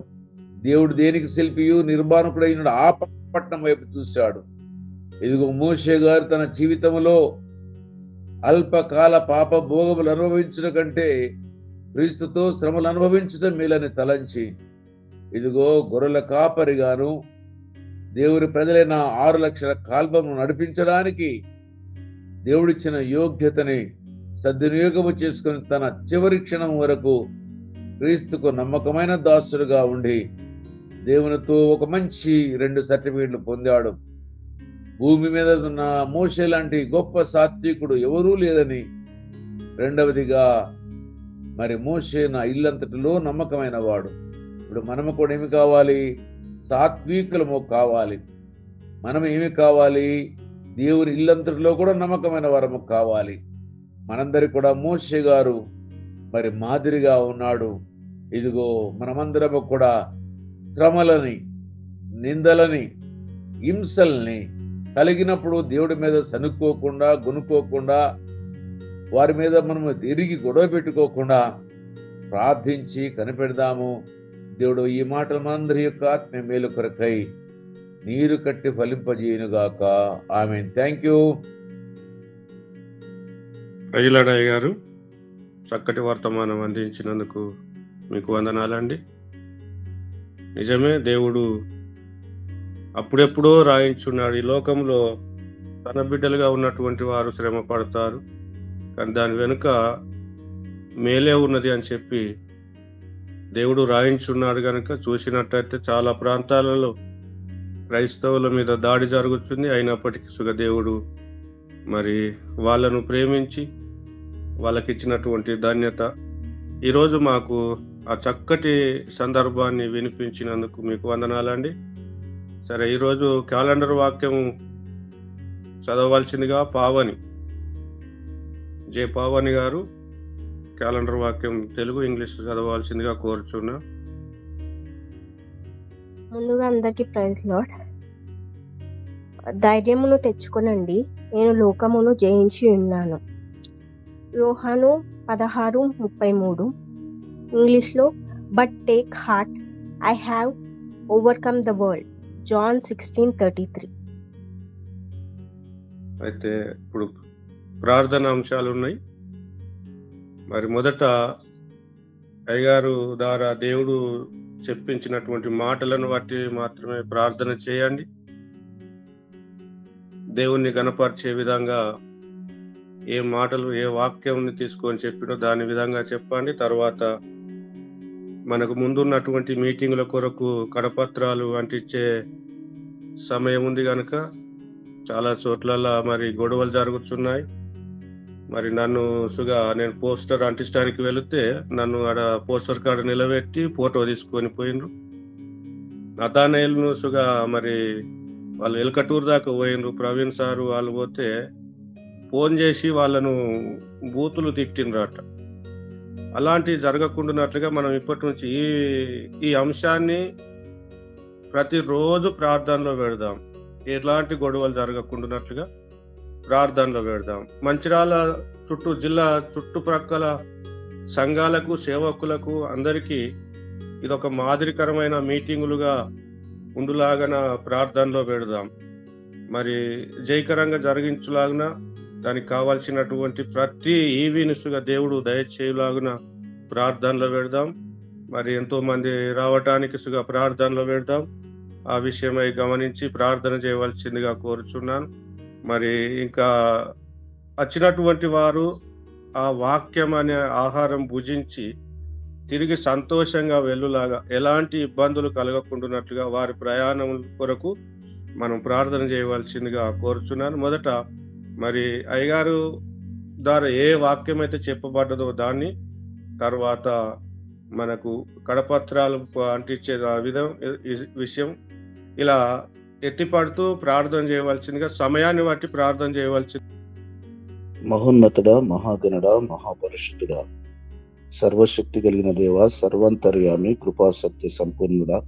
Speaker 4: దేవుడు దేనికి శిల్పియు నిర్మాణకుడైన ఆ పట్టణం వైపు చూశాడు. ఇదిగో మోషే గారు తన జీవితంలో అల్పకాల పాప భోగములు అనుభవించడం కంటే క్రీస్తుతో శ్రమలు అనుభవించడం మేలని తలంచి, ఇదిగో గొర్రెల కాపరిగాను దేవుని ప్రజలైన 6 లక్షల కాల్బను నడిపించడానికి దేవుడిచ్చిన యోగ్యతని సద్వినియోగము చేసుకుని తన చివరి క్షణం వరకు క్రీస్తుకు నమ్మకమైన దాసుడుగా ఉండి దేవునితో ఒక మంచి 2 సర్టిఫికెట్లు పొందాడు. భూమి మీద ఉన్న మోషే లాంటి గొప్ప సాత్వికుడు ఎవరూ లేదని, రెండవదిగా మరి మోషే నా ఇల్లంతటిలో నమ్మకమైన వాడు. ఇప్పుడు మనము కూడా ఏమి కావాలి? సాత్వికులము కావాలి. మనం ఏమి కావాలి? దేవుని ఇల్లంతటిలో కూడా నమ్మకమైన వారము కావాలి. మనందరికి కూడా మోషే గారు మరి మాదిరిగా ఉన్నాడు. ఇదిగో మనమందరము కూడా శ్రమలని, నిందలని, హింసల్ని కలిగినప్పుడు దేవుడి మీద సనుక్కోకుండా, గునుక్కోకుండా, వారి మీద మనము తిరిగి గొడవ పెట్టుకోకుండా ప్రార్థించి కనిపెడదాము. దేవుడు ఈ మాటలు మనందరి యొక్క ఆత్మీయ మేలు కొరకై నీరు కట్టి ఫలింపజేయునుగాక. ఆమేన్. Thank you.
Speaker 1: ప్రజలడయ్య గారు, చక్కటి వర్తమానం అందించినందుకు మీకు వందనాలండి. నిజమే, దేవుడు అప్పుడెప్పుడో రాయించున్నాడు. ఈ లోకంలో తన బిడ్డలుగా ఉన్నటువంటి వారు శ్రమ పడతారు, కానీ దాని వెనుక మేలే ఉన్నది అని చెప్పి దేవుడు రాయించున్నాడు. కనుక చూసినట్టయితే చాలా ప్రాంతాలలో క్రైస్తవుల మీద దాడి జరుగుతుంది. అయినప్పటికీ సుఖదేవుడు మరి వాళ్ళను ప్రేమించి వాళ్ళకి ఇచ్చినటువంటి ధన్యత, ఈరోజు మాకు ఆ చక్కటి సందర్భాన్ని వినిపించినందుకు మీకు వందనాలండి. సరే, ఈరోజు క్యాలెండర్ వాక్యం చదవవలసిందిగా జే పావని గారు క్యాలెండర్ వాక్యం తెలుగు, ఇంగ్లీష్ చదవవలసిందిగా కోరుచున్నా.
Speaker 5: ముందుగా అందరికీ ప్రైజ్ లార్డ్. ధైర్యమును తెచ్చుకొనండి, నేను లోకమును జయించి ఉన్నాను. యోహాను 16:33. ఇంగ్లీష్లో but take heart, I have overcome the world. John 16:33.
Speaker 1: అయితే ఇప్పుడు ప్రార్థన అంశాలు ఉన్నాయి. మరి మొదట అయ్యగారు ద్వారా దేవుడు చెప్పించినటువంటి మాటలను బట్టి మాత్రమే ప్రార్థన చేయండి. దేవుణ్ణి గణపరిచే విధంగా ఏ మాటలు, ఏ వాక్యంని తీసుకొని చెప్పినో దాని విధంగా చెప్పండి. తర్వాత మనకు ముందున్నటువంటి మీటింగుల కొరకు కరపత్రాలు అంటించే సమయం ఉంది కనుక చాలా చోట్ల మరి గొడవలు జరుగుతున్నాయి. మరి నేను పోస్టర్ అంటించడానికి వెళితే నన్ను ఆడ పోస్టర్ కాడ నిలబెట్టి ఫోటో తీసుకొని పోయినరు. నతానేయులను మరి వాళ్ళు ఎల్కటూరు దాకా పోయినరు. ప్రవీణ్ సారు వాళ్ళు పోతే ఫోన్ చేసి వాళ్ళను బూతులు తిట్టినరట. అలాంటివి జరగకుండానట్లుగా మనం ఇప్పటి నుంచి ఈ అంశాన్ని ప్రతిరోజు ప్రార్థనలో పెడదాం. ఎలాంటి గొడవలు జరగకుండానట్లుగా ప్రార్థనలో పెడదాం. మంచిర్యాల జిల్లా చుట్టుప్రక్కల సంఘాలకు, సేవకులకు అందరికీ ఇదొక మాదిరికరమైన మీటింగులుగా ఉండులాగన ప్రార్థనలో పెడదాం. మరి జయకరంగా జరిగించులాగున దానికి కావాల్సినటువంటి ప్రతి ఈవీనిస్గా దేవుడు దయచేయులాగున ప్రార్థనలో పెడదాం. మరి ఎంతో మంది రావటానికి ప్రార్థనలో పెడదాం. ఆ విషయమై గమనించి ప్రార్థన చేయవలసిందిగా కోరుచున్నాను. మరి ఇంకా వచ్చినటువంటి వారు ఆ వాక్యం అనే ఆహారం భుజించి తిరిగి సంతోషంగా వెళ్ళులాగా, ఎలాంటి ఇబ్బందులు కలగకుండానట్లుగా వారి ప్రయాణం కొరకు మనం ప్రార్థన చేయవలసిందిగా కోరుచున్నాను. మొదట మరి అయ్యగారు ద్వారా ఏ వాక్యం అయితే చెప్పబడ్డదో దాన్ని, తర్వాత మనకు కడపత్రాలు అంటించే విషయం ఇలా ఎత్తిపడుతూ ప్రార్థన చేయవలసిందిగా, సమయాన్ని బట్టి ప్రార్థన చేయవలసింది.
Speaker 6: మహోన్నతుడా, మహాగణుడా, మహాపరిశుద్ధుడా, సర్వశక్తి కలిగిన దేవ, సర్వాంతర్యామి, కృపాసక్తి సంపూర్ణుడా,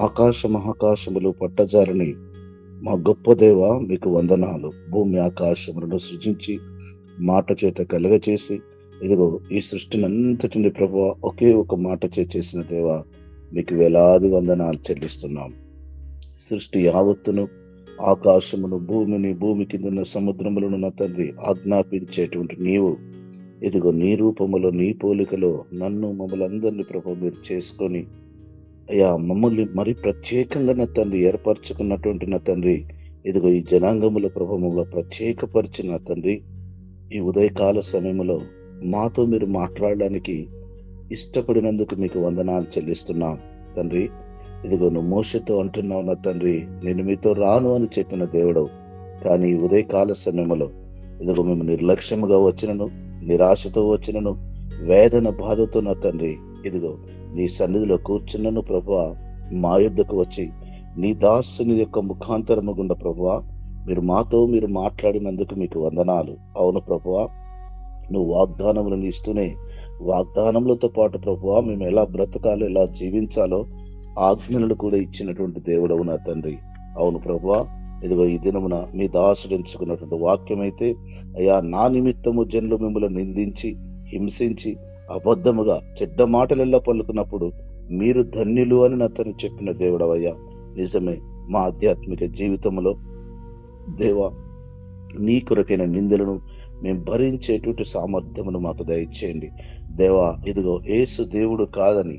Speaker 6: ఆకాశ మహాకాశములు పట్టజాలని మా గొప్ప దేవ, మీకు వందనాలు. భూమి ఆకాశములను సృజించి మాట చేత కలుగచేసి ఇదిగో ఈ సృష్టిని అంతటిని ప్రభువా ఒకే ఒక మాట చేసిన దేవ, మీకు వేలాది వందనాలు చెల్లిస్తున్నాం. సృష్టి యావత్తును, ఆకాశమును, భూమిని, భూమి కింద సముద్రములను నా తండ్రి ఆజ్ఞాపించేటువంటి నీవు ఇదిగో నీ రూపములో, నీ పోలికలో నన్ను, మమ్మల్ని అందరినీ ప్రభు మీరు చేసుకొని అయ్యా మమ్మల్ని మరి ప్రత్యేకంగా నా తండ్రి ఏర్పరచుకున్నటువంటి నా తండ్రి ఇదిగో ఈ జనాంగముల ప్రభావంలో ప్రత్యేకపరిచిన తండ్రి ఈ ఉదయకాల సమయంలో మాతో మీరు మాట్లాడడానికి ఇష్టపడినందుకు మీకు వందనాలు చెల్లిస్తున్నాం తండ్రి. ఇదిగో నువ్వు మోషతో అంటున్నావు నా తండ్రి, నేను మీతో రాను అని చెప్పిన దేవుడవు. కానీ ఈ ఉదయకాల సమయంలో ఇదిగో మేము నిర్లక్ష్యముగా వచ్చినను, నిరాశతో వచ్చినను, వేదన బాధతో నా తండ్రి ఇదిగో నీ సన్నిధిలో కూర్చున్నను ప్రభువా, మా యుద్ధకు వచ్చి నీ దాసుని యొక్క ముఖాంతరము గుండా ప్రభువా మీరు మాట్లాడినందుకు మీకు వందనాలు. అవును ప్రభువా, నువ్వు వాగ్దానములను ఇస్తూనే వాగ్దానములతో పాటు ప్రభువా మేము ఎలా బ్రతకాలో, ఎలా జీవించాలో ఆజ్ఞలను కూడా ఇచ్చినటువంటి దేవుడవు నా తండ్రి. అవును ప్రభువా, ఇదిగో ఈ దినమున మీ దాసుడు ఎంచుకున్నటువంటి వాక్యం అయితే అయ్యా, నా నిమిత్తము జనులు మిమ్మల్ని నిందించి, హింసించి, అబద్ధముగా చెడ్డ మాటలెల్లా పలుకున్నప్పుడు మీరు ధన్యులు అని నాతను చెప్పిన దేవుడవయ్యా. నిజమే, మా ఆధ్యాత్మిక జీవితంలో దేవా నీ కొరకైన నిందలను మేము భరించేటువంటి సామర్థ్యమును మాకు దయచేయండి దేవా. ఇదిగో యేసు దేవుడు కాదని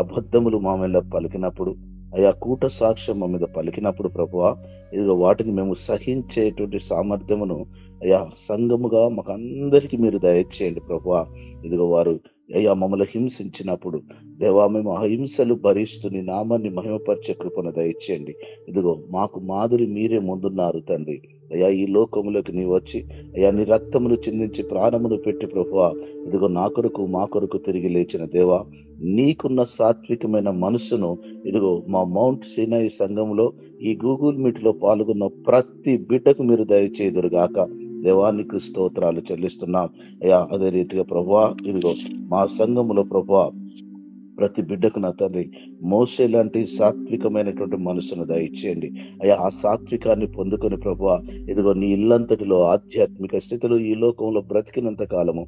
Speaker 6: అబద్ధములు మా మీద పలికినప్పుడు, అయా కూట సాక్ష్యం మా మీద పలికినప్పుడు ప్రభువా ఇదిగో వాటిని మేము సహించేటువంటి సామర్థ్యమును అయ్యా సంఘముగా మాకు అందరికీ మీరు దయచేయండి ప్రభువా. ఇదిగో వారు అయ్యా మమ్మల్ని హింసించినప్పుడు దేవా మేము ఆ హింసలు భరిస్తూ నీ నామాన్ని మహిమపరిచే కృపను దయచేయండి. ఇదిగో మాకు మాదిరి మీరే ముందున్నారు తండ్రి. అయ్యా ఈ లోకములోకి నీ వచ్చి అయ్యా నీ రక్తమును చిందించి ప్రాణమును పెట్టి ప్రభువా ఇదిగో నా కొరకు మా కొరకు తిరిగి లేచిన దేవా, నీకున్న సాత్వికమైన మనసును ఇదిగో మా మౌంట్ సీనాయి సంఘంలో ఈ గూగుల్ మీట్ లో పాల్గొన్న ప్రతి బిడ్డకు మీరు దయచేదురుగాక దేవానికి స్తోత్రాలు చెల్లిస్తున్నాం అయ్యా. అదే రీతిగా ప్రభువా ఇదిగో మా సంఘములో ప్రభువా ప్రతి బిడ్డకు నా తండ్రి మోసే లాంటి సాత్వికమైనటువంటి మనసును దయచేయండి అయ్యా. ఆ సాత్వికాన్ని పొందుకొని ప్రభువా ఇదిగో నీ ఇల్లంతటిలో ఆధ్యాత్మిక స్థితిలో ఈ లోకంలో బ్రతికినంత కాలము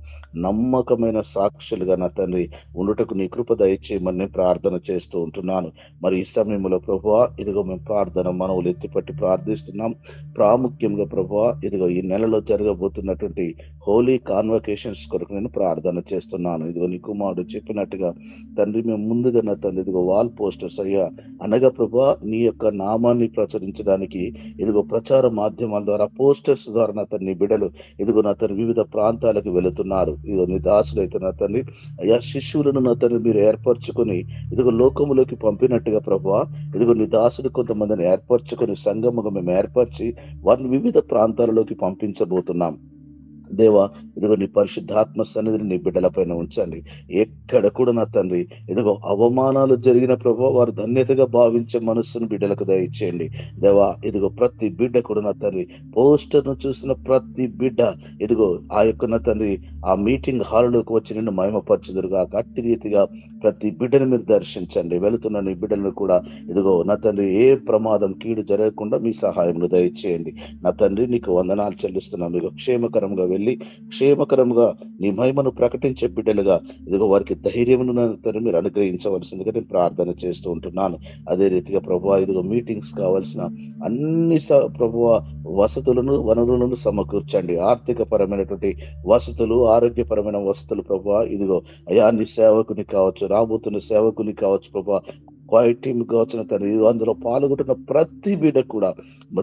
Speaker 6: నమ్మకమైన సాక్షులుగా నా తండ్రి ఉండుటకు నీ కృప దయచేయమని ప్రార్థన చేస్తూ ఉంటున్నాను. మరి ఈ సమయంలో ప్రభువా ఇదిగో మేము ప్రార్థన మనవులు ఎత్తిపట్టి ప్రార్థిస్తున్నాం. ప్రాముఖ్యంగా ప్రభువా ఇదిగో ఈ నెలలో జరగబోతున్నటువంటి హోలీ కాన్వకేషన్స్ కొరకు నేను ప్రార్థన చేస్తున్నాను. ఇదిగో నీ కుమారుడు చెప్పినట్టుగా తండ్రి మేము ముందుగా నా తండ్రి ఇదిగో వాల్ పోస్టర్స్ అయ్యా అనగా ప్రభా నీ యొక్క నామాన్ని ప్రచురించడానికి ఇదిగో ప్రచార మాధ్యమాల ద్వారా పోస్టర్స్ ద్వారా నా తండ్రి బిడ్డలు ఇదిగో నా తండ్రి వివిధ ప్రాంతాలకు వెళుతున్నారు. ఇదిగో నీ దాసులు అయితే నా తండ్రి అయ్యా శిష్యులను నా తండ్రి మీరు ఏర్పరచుకొని ఇదిగో లోకములోకి పంపినట్టుగా ప్రభా ఇదిగో నీ దాసులు కొంతమందిని ఏర్పరచుకొని సంగముగా మేము ఏర్పరిచి వారిని వివిధ ప్రాంతాలలోకి పంపించబోతున్నాం. దేవా ఇదిగో నీ పరిశుద్ధాత్మ సన్నిధిని నీ బిడ్డల పైన ఉంచండి. ఎక్కడ కూడా నా తండ్రి ఇదిగో అవమానాలు జరిగిన ప్రభావ వారు ధన్యతగా భావించే మనస్సును బిడ్డలకు దయచేయండి. దేవా ఇదిగో ప్రతి బిడ్డ కూడా నా తండ్రి పోస్టర్ను చూసిన ప్రతి బిడ్డ ఇదిగో ఆ యొక్క నా తండ్రి ఆ మీటింగ్ హాల్లోకి వచ్చి నిన్ను మహిమపరచుదురుగా అట్టి రీతిగా ప్రతి బిడ్డను మీరు దర్శించండి. వెళుతున్న నీ బిడ్డలను కూడా ఇదిగో నా తండ్రి ఏ ప్రమాదం కీడు జరగకుండా మీ సహాయం దయచేయండి. నా తండ్రి నీకు వందనాలు చెల్లిస్తున్నాను. మీకు క్షేమకరంగా వెళ్ళి క్షేమకరంగా నీ మహిమను ప్రకటించే బిడ్డలుగా ఇదిగో వారికి ధైర్యమును మీరు అనుగ్రహించవలసిందిగా నేను ప్రార్థన చేస్తూ ఉంటున్నాను. అదే రీతిగా ప్రభువా ఇదిగో మీటింగ్స్ కావాల్సిన అన్ని ప్రభువా వసతులను వనరులను సమకూర్చండి. ఆర్థిక పరమైనటువంటి వసతులు ఆరోగ్యపరమైన వసతులు ప్రభువా ఇదిగో అయా నీ సేవకుని కావచ్చు రాబోతున్న సేవకుని కావచ్చు ప్రభువా క్వైట్ టీమ్ కావచ్చిన తండ్రి అందులో పాల్గొంటున్న ప్రతి బిడ్డ కూడా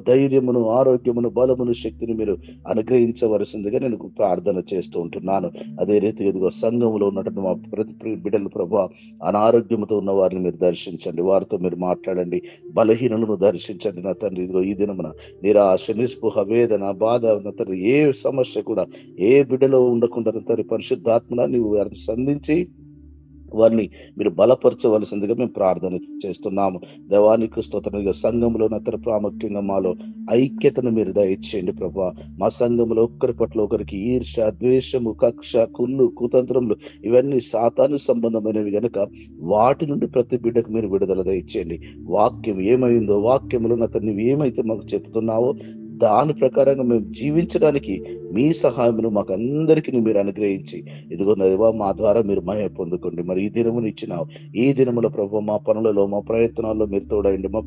Speaker 6: ధైర్యమును ఆరోగ్యమును బలమును శక్తిని మీరు అనుగ్రహించవలసిందిగా నేను ప్రార్థన చేస్తూ ఉంటున్నాను. అదే రీతిగా ఇదిగో సంఘంలో ఉన్నటువంటి మా ప్రతి బిడ్డలు ప్రభావ అనారోగ్యంతో ఉన్న వారిని మీరు దర్శించండి. వారితో మీరు మాట్లాడండి. బలహీనులను దర్శించండి నా తండ్రి. ఇదిగో ఈ దినమున నిరాశ నిస్పృహ వేదన బాధ నా తండ్రి ఏ సమస్య కూడా ఏ బిడ్డలో ఉండకుండా తండ్రి పరిశుద్ధాత్మన నీవు వారిని సంధించి వారిని మీరు బలపరచవలసిందిగా మేము ప్రార్థన చేస్తున్నాము. దేవానికి స్తోత్రంగా సంఘంలో నతర ప్రాముఖ్యంగా మాలో ఐక్యతను మీరు దయచేయండి ప్రభా. మా సంఘంలో ఒక్కరి పట్ల ఒకరికి ఈర్ష ద్వేషము కక్ష కుళ్ళు కుతంత్రములు ఇవన్నీ సాతాను సంబంధమైనవి కనుక వాటి నుండి ప్రతి బిడ్డకు మీరు విడుదల దయచేయండి. వాక్యం ఏమైందో వాక్యములో నతను నువ్వు ఏమైతే మాకు చెప్తున్నావో దాని ప్రకారంగా మేము జీవించడానికి మీ సహాయమును మాకు అందరికీ మీరు అనుగ్రహించి ఇదిగో దేవా మా ద్వారా మీరు మహిమ పొందుకోండి. మరి ఈ దినమును ఇచ్చినావు. ఈ దినములో ప్రభు మా పనులలో మా ప్రయత్నాల్లో మీరు తోడయండి. మా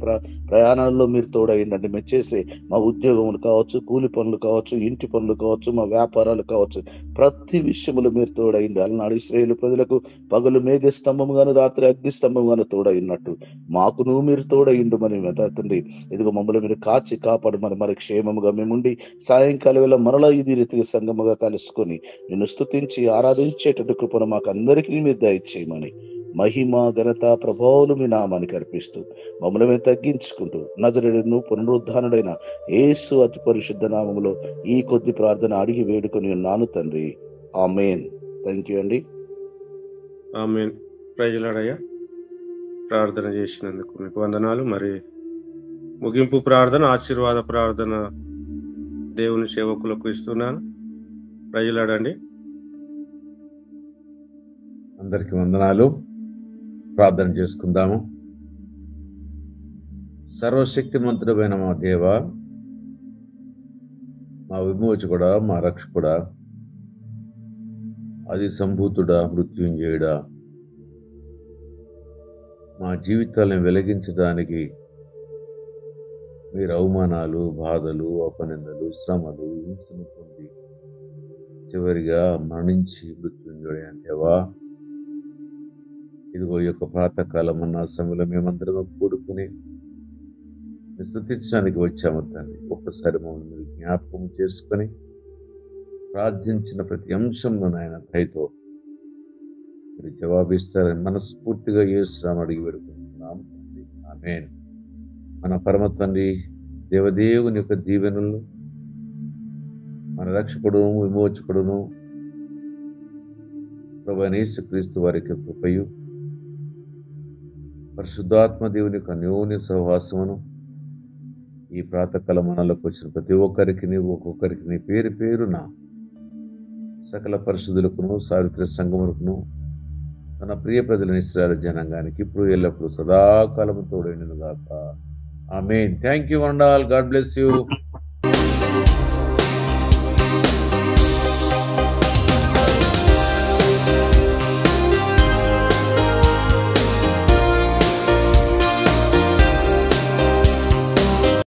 Speaker 6: ప్రయాణాల్లో మీరు తోడయండి. మేము చేసే మా ఉద్యోగములు కావచ్చు కూలి పనులు కావచ్చు ఇంటి పనులు కావచ్చు మా వ్యాపారాలు కావచ్చు ప్రతి విషయములు మీరు తోడయండి. అలనాడు ఇశ్రాయేలు ప్రజలకు పగలు మేఘ స్తంభముగాను రాత్రి అగ్ని స్తంభముగాను తోడయినట్టు మాకును మీరు తోడయిండు మరి తండ్రి. ఇదిగో మమ్మల్ని మీరు కాచి కాపాడు మరి క్షేమముగా మేముండి సాయంకాలం వేళ మరలా ఇది రీతిగా సంగముగా కలుసుకొని నిన్ను స్తుతించి ఆరాధించేటట్టు కృపను మాకు అందరికీ మీరు దయచేయమని మహిమ ఘనత ప్రభావాలు మీ నామానికి అర్పిస్తూ మమ్మల్ని మేము తగ్గించుకుంటూ నజరేయుడును పునరుద్ధానుడైన యేసు అతి పరిశుద్ధ నామములో ఈ కొద్ది ప్రార్థన అడిగి వేడుకొని ఉన్నాను తండ్రి. ఆమేన్. థ్యాంక్ యూ అండి.
Speaker 1: ఆమేన్. ప్రైజ్లాడయ్యా ప్రార్థన చేసినందుకు మీకు వందనాలు. మరి ముగింపు ప్రార్థన ఆశీర్వాద ప్రార్థన దేవుని సేవకులకు ఇస్తున్నాను. ప్రజలాడండి.
Speaker 4: అందరికీ వందనాలు. ప్రార్థన చేసుకుందాము. సర్వశక్తిమంతుడమైన మా దేవ, మా విమోచకుడా, మా రక్షకుడా, అది సంభూతుడా, మృత్యుంజయుడా, మా జీవితాలను వెలిగించడానికి మీరు అవమానాలు బాధలు అపనిందలు శ్రమలు హింసను పొంది చివరిగా మరణించి మృత్యుంజయుడైన దేవా, ఇదిగో ఈ యొక్క ప్రాతకాలం అన్న సమయంలో మేమందరం కూడుకుని స్తుతించడానికి వచ్చాము తండ్రి. ఒక్కసారి మమ్మల్ని మీరు జ్ఞాపకం చేసుకొని ప్రార్థించిన ప్రతి అంశంలో నాయన దయతో మీరు జవాబిస్తారని మనస్ఫూర్తిగా యేసునామమున అడిగి వేడుకుంటున్నాం తండ్రి. ఆమేన్. మన పరమ తండ్రి దేవదేవుని యొక్క దీవెనలు మన రక్షకుడును విమోచకుడును ప్రభువైన యేసుక్రీస్తు వారికి కృపయు పరిశుద్ధాత్మ దేవుని యొక్క అన్యోన్య సహవాసమును ఈ ప్రాతకాల మనలోకి వచ్చిన ప్రతి ఒక్కరికి ఒక్కొక్కరికి నీ పేరు పేరున సకల పరిశుద్ధులకును సావిత్ర సంగములకును తన ప్రియ ప్రజల ఇశ్రాయేలు జనాంగానికి ఇప్పుడు ఎల్లప్పుడు సదాకాలము తోడైనను గాక. ఆమేన్. Thank you and all. God bless you.